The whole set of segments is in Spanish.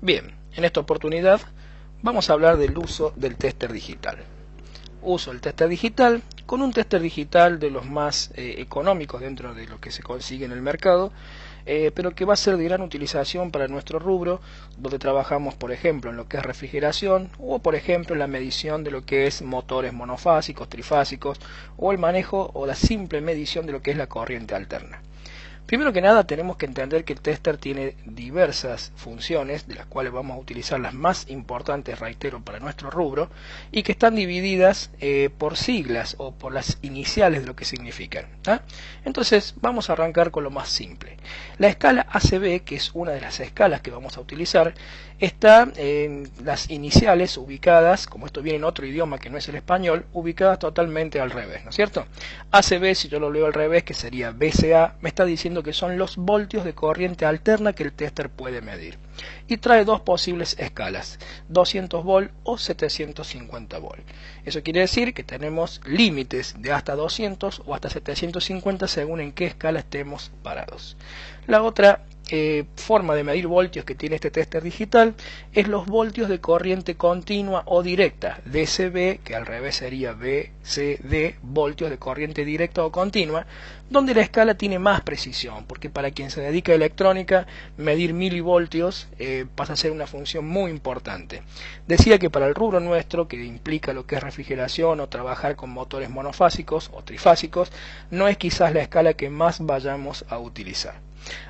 Bien, en esta oportunidad vamos a hablar del uso del tester digital. Uso el tester digital con un tester digital de los más económicos dentro de lo que se consigue en el mercado, pero que va a ser de gran utilización para nuestro rubro, donde trabajamos, por ejemplo, en lo que es refrigeración o, por ejemplo, en la medición de lo que es motores monofásicos, trifásicos o el manejo o la simple medición de lo que es la corriente alterna. Primero que nada tenemos que entender que el tester tiene diversas funciones, de las cuales vamos a utilizar las más importantes, reitero, para nuestro rubro, y que están divididas por siglas o por las iniciales de lo que significan. Entonces vamos a arrancar con lo más simple. La escala ACB, que es una de las escalas que vamos a utilizar, está en las iniciales ubicadas, como esto viene en otro idioma que no es el español, ubicadas totalmente al revés, ¿no es cierto? ACB, si yo lo leo al revés, que sería VCA, me está diciendo que son los voltios de corriente alterna que el tester puede medir. Y trae dos posibles escalas, 200 volt o 750 volt. Eso quiere decir que tenemos límites de hasta 200 o hasta 750 según en qué escala estemos parados. La otra forma de medir voltios que tiene este tester digital es los voltios de corriente continua o directa, DCB, que al revés sería VCD, voltios de corriente directa o continua, donde la escala tiene más precisión, porque para quien se dedica a electrónica, medir milivoltios pasa a ser una función muy importante. Decía que para el rubro nuestro, que implica lo que es refrigeración o trabajar con motores monofásicos o trifásicos, no es quizás la escala que más vayamos a utilizar.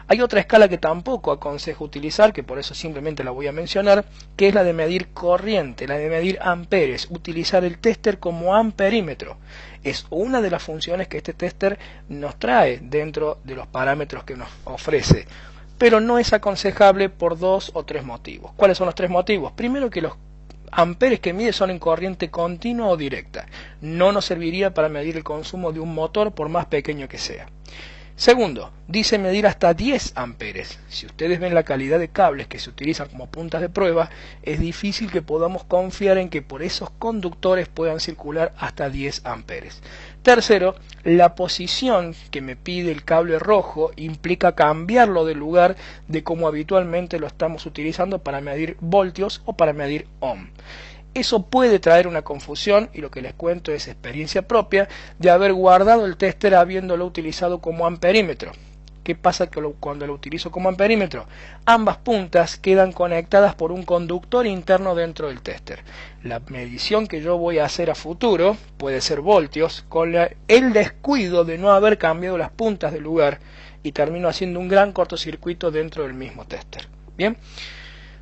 Hay otra escala que tampoco aconsejo utilizar, que por eso simplemente la voy a mencionar, que es la de medir corriente, la de medir amperes, utilizar el tester como amperímetro. Es una de las funciones que este tester nos trae dentro de los parámetros que nos ofrece, pero no es aconsejable por dos o tres motivos. ¿Cuáles son los tres motivos? Primero, que los amperes que mide son en corriente continua o directa. No nos serviría para medir el consumo de un motor por más pequeño que sea. Segundo, dice medir hasta 10 amperes. Si ustedes ven la calidad de cables que se utilizan como puntas de prueba, es difícil que podamos confiar en que por esos conductores puedan circular hasta 10 amperes. Tercero, la posición que me pide el cable rojo implica cambiarlo de lugar de como habitualmente lo estamos utilizando para medir voltios o para medir ohm. Eso puede traer una confusión, y lo que les cuento es experiencia propia de haber guardado el tester habiéndolo utilizado como amperímetro. ¿Qué pasa cuando lo utilizo como amperímetro? Ambas puntas quedan conectadas por un conductor interno dentro del tester. La medición que yo voy a hacer a futuro puede ser voltios, con el descuido de no haber cambiado las puntas de lugar, y termino haciendo un gran cortocircuito dentro del mismo tester. Bien.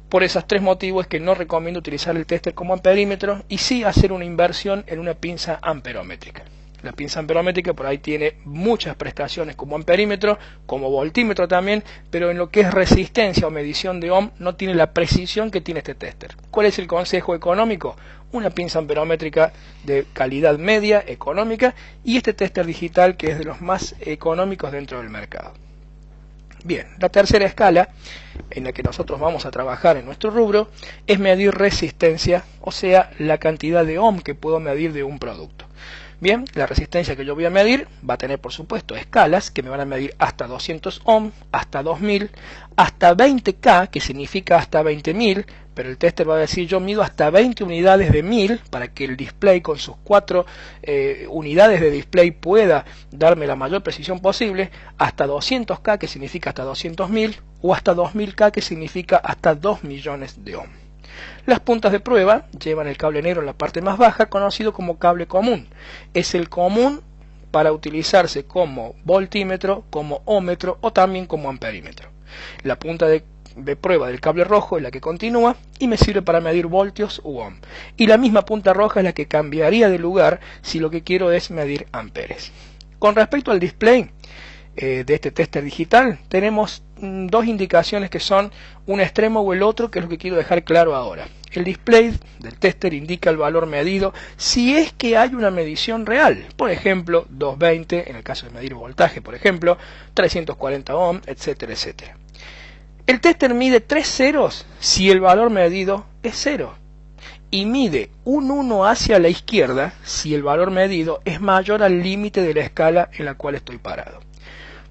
Por esos tres motivos es que no recomiendo utilizar el tester como amperímetro y sí hacer una inversión en una pinza amperométrica. La pinza amperométrica por ahí tiene muchas prestaciones como amperímetro, como voltímetro también, pero en lo que es resistencia o medición de ohm no tiene la precisión que tiene este tester. ¿Cuál es el consejo económico? Una pinza amperométrica de calidad media, económica, y este tester digital que es de los más económicos dentro del mercado. Bien, la tercera escala en la que nosotros vamos a trabajar en nuestro rubro es medir resistencia, o sea, la cantidad de ohm que puedo medir de un producto. Bien, la resistencia que yo voy a medir va a tener, por supuesto, escalas que me van a medir hasta 200 ohm, hasta 2000, hasta 20K, que significa hasta 20.000, pero el tester va a decir yo mido hasta 20 unidades de 1000 para que el display con sus 4 unidades de display pueda darme la mayor precisión posible, hasta 200K, que significa hasta 200.000, o hasta 2000K, que significa hasta 2 millones de ohm. Las puntas de prueba llevan el cable negro en la parte más baja, conocido como cable común. Es el común para utilizarse como voltímetro, como ómetro o también como amperímetro. La punta de prueba del cable rojo es la que continúa y me sirve para medir voltios u ohm. Y la misma punta roja es la que cambiaría de lugar si lo que quiero es medir amperes. Con respecto al display de este tester digital, tenemos dos indicaciones que son un extremo o el otro, que es lo que quiero dejar claro ahora. El display del tester indica el valor medido si es que hay una medición real, por ejemplo 220 en el caso de medir voltaje, por ejemplo 340 ohm, etcétera, etcétera. El tester mide 3 ceros si el valor medido es 0 y mide un 1 hacia la izquierda si el valor medido es mayor al límite de la escala en la cual estoy parado.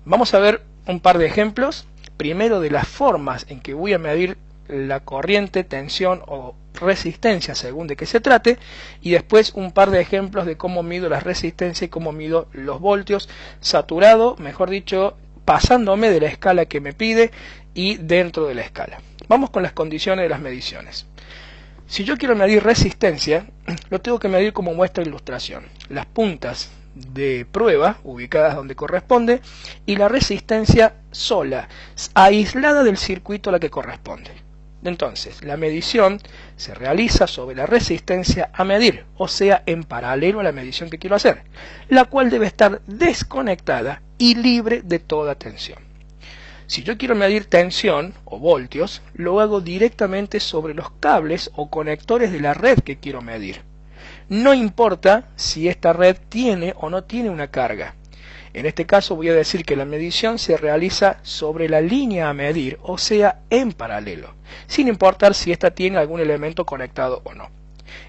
Vamos a ver un par de ejemplos, primero de las formas en que voy a medir la corriente, tensión o resistencia según de qué se trate, y después un par de ejemplos de cómo mido la resistencia y cómo mido los voltios, saturado, mejor dicho, pasándome de la escala que me pide y dentro de la escala. Vamos con las condiciones de las mediciones. Si yo quiero medir resistencia, lo tengo que medir como muestra de ilustración. Las puntas de prueba ubicadas donde corresponde y la resistencia sola, aislada del circuito a la que corresponde. Entonces, la medición se realiza sobre la resistencia a medir, o sea, en paralelo a la medición que quiero hacer, la cual debe estar desconectada y libre de toda tensión. Si yo quiero medir tensión o voltios, lo hago directamente sobre los cables o conectores de la red que quiero medir. No importa si esta red tiene o no tiene una carga. En este caso voy a decir que la medición se realiza sobre la línea a medir, o sea, en paralelo, sin importar si ésta tiene algún elemento conectado o no.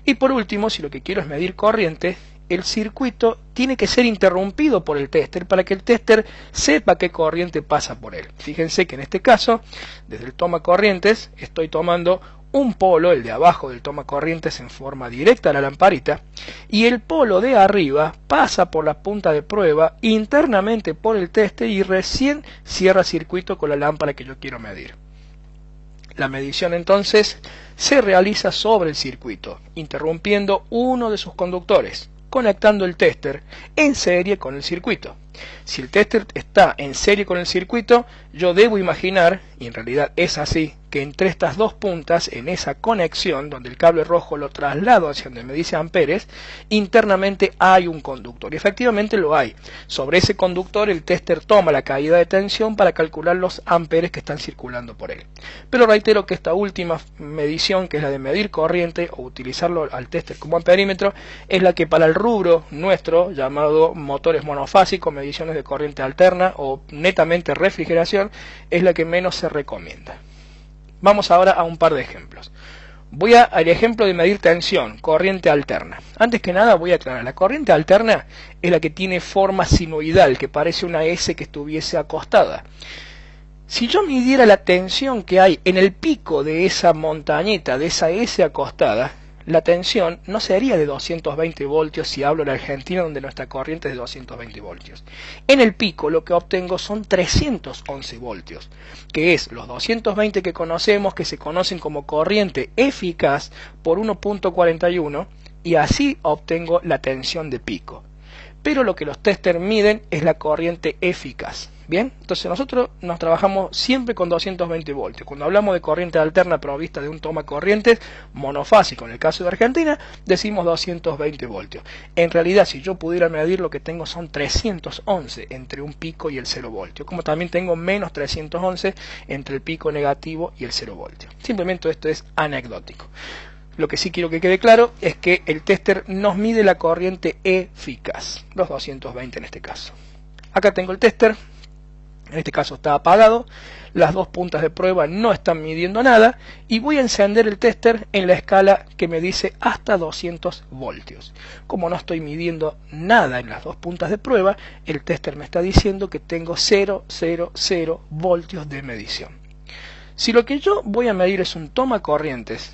Y por último, si lo que quiero es medir corriente, el circuito tiene que ser interrumpido por el tester para que el tester sepa qué corriente pasa por él. Fíjense que en este caso, desde el toma corrientes, estoy tomando un polo, el de abajo del toma corrientes, en forma directa a la lamparita, y el polo de arriba pasa por la punta de prueba internamente por el tester y recién cierra circuito con la lámpara que yo quiero medir. La medición entonces se realiza sobre el circuito, interrumpiendo uno de sus conductores, conectando el tester en serie con el circuito. Si el tester está en serie con el circuito, yo debo imaginar, y en realidad es así, que entre estas dos puntas, en esa conexión donde el cable rojo lo traslado hacia donde me dice amperes, internamente hay un conductor, y efectivamente lo hay. Sobre ese conductor el tester toma la caída de tensión para calcular los amperes que están circulando por él. Pero reitero que esta última medición, que es la de medir corriente o utilizarlo al tester como amperímetro, es la que para el rubro nuestro, llamado motores monofásicos, mediciones de corriente alterna o netamente refrigeración, es la que menos se recomienda. Vamos ahora a un par de ejemplos. Voy al ejemplo de medir tensión, corriente alterna. Antes que nada voy a aclarar, la corriente alterna es la que tiene forma sinoidal, que parece una S que estuviese acostada. Si yo midiera la tensión que hay en el pico de esa montañita, de esa S acostada, la tensión no sería de 220 voltios si hablo en Argentina, donde nuestra corriente es de 220 voltios. En el pico lo que obtengo son 311 voltios, que es los 220 que conocemos, que se conocen como corriente eficaz por 1.41, y así obtengo la tensión de pico. Pero lo que los testers miden es la corriente eficaz. Bien, entonces nosotros nos trabajamos siempre con 220 voltios. Cuando hablamos de corriente alterna provista de un toma corrientes monofásico, en el caso de Argentina, decimos 220 voltios. En realidad, si yo pudiera medir, lo que tengo son 311 entre un pico y el 0 voltio, como también tengo menos 311 entre el pico negativo y el 0 voltio. Simplemente esto es anecdótico. Lo que sí quiero que quede claro es que el tester nos mide la corriente eficaz, los 220 en este caso. Acá tengo el tester. En este caso está apagado, las dos puntas de prueba no están midiendo nada y voy a encender el tester en la escala que me dice hasta 200 voltios. Como no estoy midiendo nada en las dos puntas de prueba, el tester me está diciendo que tengo 000 voltios de medición. Si lo que yo voy a medir es un toma corrientes,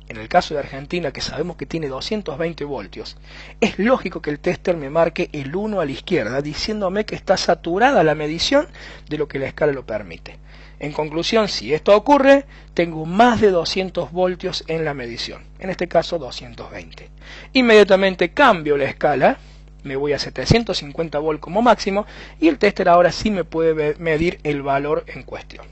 en el caso de Argentina, que sabemos que tiene 220 voltios, es lógico que el tester me marque el 1 a la izquierda, diciéndome que está saturada la medición de lo que la escala lo permite. En conclusión, si esto ocurre, tengo más de 200 voltios en la medición, en este caso 220. Inmediatamente cambio la escala, me voy a 750 volt como máximo, y el tester ahora sí me puede medir el valor en cuestión.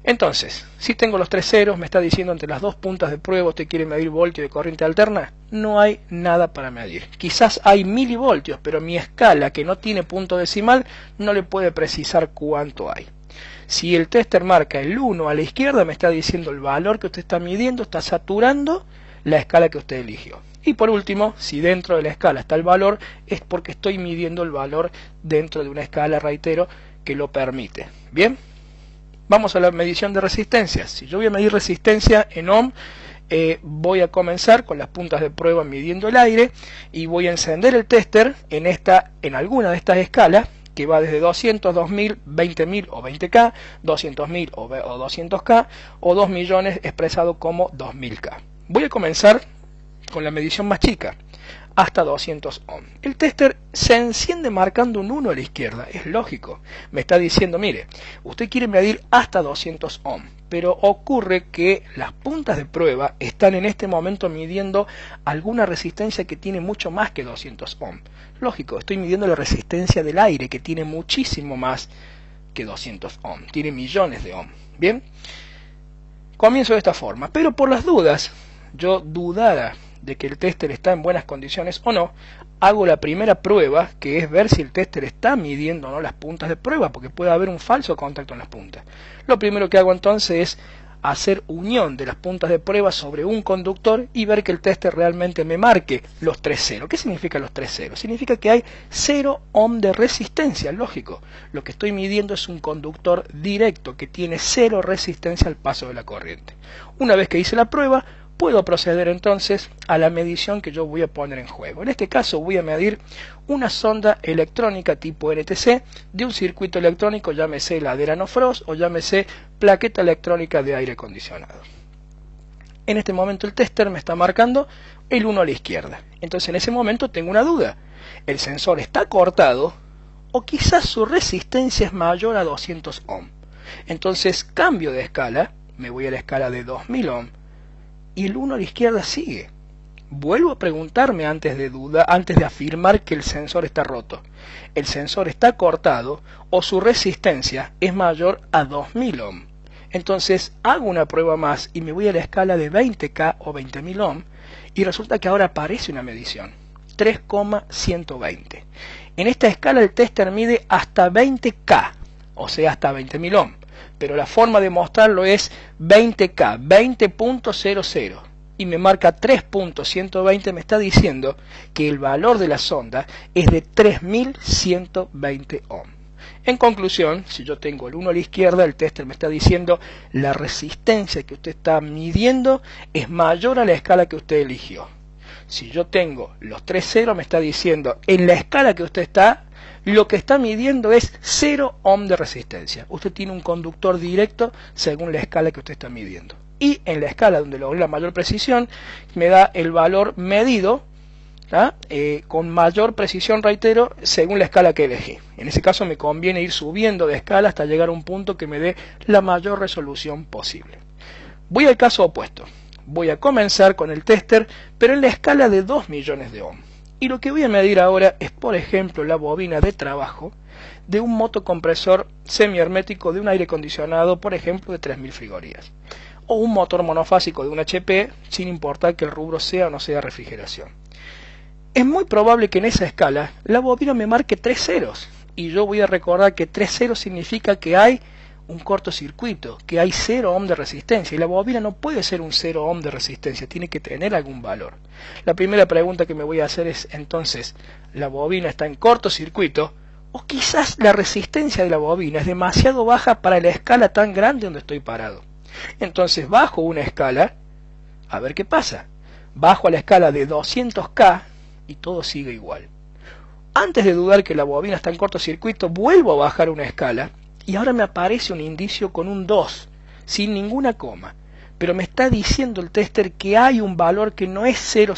Entonces, si tengo los tres ceros, me está diciendo entre las dos puntas de prueba, usted quiere medir voltio de corriente alterna, no hay nada para medir. Quizás hay milivoltios, pero mi escala, que no tiene punto decimal, no le puede precisar cuánto hay. Si el tester marca el 1 a la izquierda, me está diciendo el valor que usted está midiendo, está saturando la escala que usted eligió. Y por último, si dentro de la escala está el valor, es porque estoy midiendo el valor dentro de una escala, reitero, que lo permite. ¿Bien? Vamos a la medición de resistencias. Si yo voy a medir resistencia en ohm, voy a comenzar con las puntas de prueba midiendo el aire y voy a encender el tester en alguna de estas escalas que va desde 200, 2000, 20.000 o 20K, 200.000 o 200K, o 2 millones expresado como 2000K. Voy a comenzar con la medición más chica, hasta 200 ohm. El tester se enciende marcando un 1 a la izquierda, es lógico. Me está diciendo, mire, usted quiere medir hasta 200 ohm, pero ocurre que las puntas de prueba están en este momento midiendo alguna resistencia que tiene mucho más que 200 ohm. Lógico, estoy midiendo la resistencia del aire, que tiene muchísimo más que 200 ohm, tiene millones de ohm. Bien, comienzo de esta forma, pero por las dudas, yo dudara de que el tester está en buenas condiciones o no, hago la primera prueba, que es ver si el tester está midiendo o no las puntas de prueba, porque puede haber un falso contacto en las puntas. Lo primero que hago entonces es hacer unión de las puntas de prueba sobre un conductor y ver que el tester realmente me marque los 3 ceros. ¿Qué significa los 3 ceros? Significa que hay 0 ohm de resistencia, lógico. Lo que estoy midiendo es un conductor directo que tiene 0 resistencia al paso de la corriente. Una vez que hice la prueba, puedo proceder entonces a la medición que yo voy a poner en juego. En este caso voy a medir una sonda electrónica tipo NTC de un circuito electrónico, llámese heladera no frost o llámese plaqueta electrónica de aire acondicionado. En este momento el tester me está marcando el 1 a la izquierda. Entonces en ese momento tengo una duda. ¿El sensor está cortado o quizás su resistencia es mayor a 200 ohm? Entonces cambio de escala, me voy a la escala de 2000 ohm, y el 1 a la izquierda sigue. Vuelvo a preguntarme antes de afirmar que el sensor está roto. ¿El sensor está cortado o su resistencia es mayor a 2000 ohm? Entonces hago una prueba más y me voy a la escala de 20K o 20.000 ohm y resulta que ahora aparece una medición, 3,120. En esta escala el tester mide hasta 20K, o sea hasta 20.000 ohm. Pero la forma de mostrarlo es 20K, 20.00, y me marca 3.120, me está diciendo que el valor de la sonda es de 3120 ohm. En conclusión, si yo tengo el 1 a la izquierda, el tester me está diciendo la resistencia que usted está midiendo es mayor a la escala que usted eligió. Si yo tengo los 3 ceros, me está diciendo en la escala que usted está, lo que está midiendo es 0 ohm de resistencia. Usted tiene un conductor directo según la escala que usted está midiendo. Y en la escala donde logré la mayor precisión, me da el valor medido con mayor precisión, reitero, según la escala que elegí. En ese caso me conviene ir subiendo de escala hasta llegar a un punto que me dé la mayor resolución posible. Voy al caso opuesto. Voy a comenzar con el tester, pero en la escala de 2 millones de ohm. Y lo que voy a medir ahora es, por ejemplo, la bobina de trabajo de un motocompresor semihermético de un aire acondicionado, por ejemplo, de 3000 frigorías. O un motor monofásico de un HP, sin importar que el rubro sea o no sea refrigeración. Es muy probable que en esa escala la bobina me marque 3 ceros. Y yo voy a recordar que 3 ceros significa que hay un cortocircuito, que hay 0 ohm de resistencia, y la bobina no puede ser un 0 ohm de resistencia, tiene que tener algún valor. La primera pregunta que me voy a hacer es, entonces, ¿la bobina está en cortocircuito? O quizás la resistencia de la bobina es demasiado baja para la escala tan grande donde estoy parado. Entonces bajo una escala, a ver qué pasa. Bajo a la escala de 200K y todo sigue igual. Antes de dudar que la bobina está en cortocircuito, vuelvo a bajar una escala, y ahora me aparece un indicio con un 2, sin ninguna coma. Pero me está diciendo el tester que hay un valor que no es 000.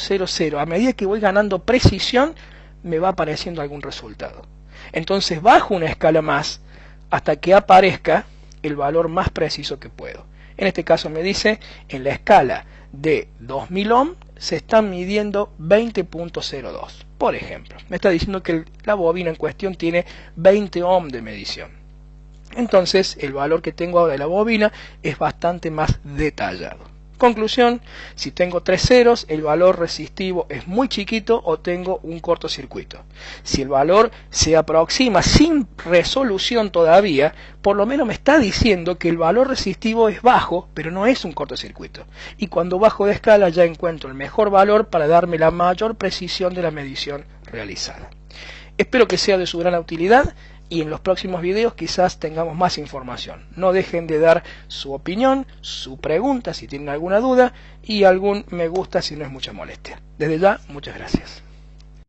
A medida que voy ganando precisión, me va apareciendo algún resultado. Entonces bajo una escala más hasta que aparezca el valor más preciso que puedo. En este caso me dice, en la escala de 2000 ohm se están midiendo 20.02. Por ejemplo, me está diciendo que la bobina en cuestión tiene 20 ohm de medición. Entonces el valor que tengo ahora de la bobina es bastante más detallado. Conclusión, si tengo 3 ceros, el valor resistivo es muy chiquito o tengo un cortocircuito. Si el valor se aproxima sin resolución todavía, por lo menos me está diciendo que el valor resistivo es bajo, pero no es un cortocircuito. Y cuando bajo de escala ya encuentro el mejor valor para darme la mayor precisión de la medición realizada. Espero que sea de su gran utilidad. Y en los próximos videos quizás tengamos más información. No dejen de dar su opinión, su pregunta si tienen alguna duda y algún me gusta si no es mucha molestia. Desde ya, muchas gracias.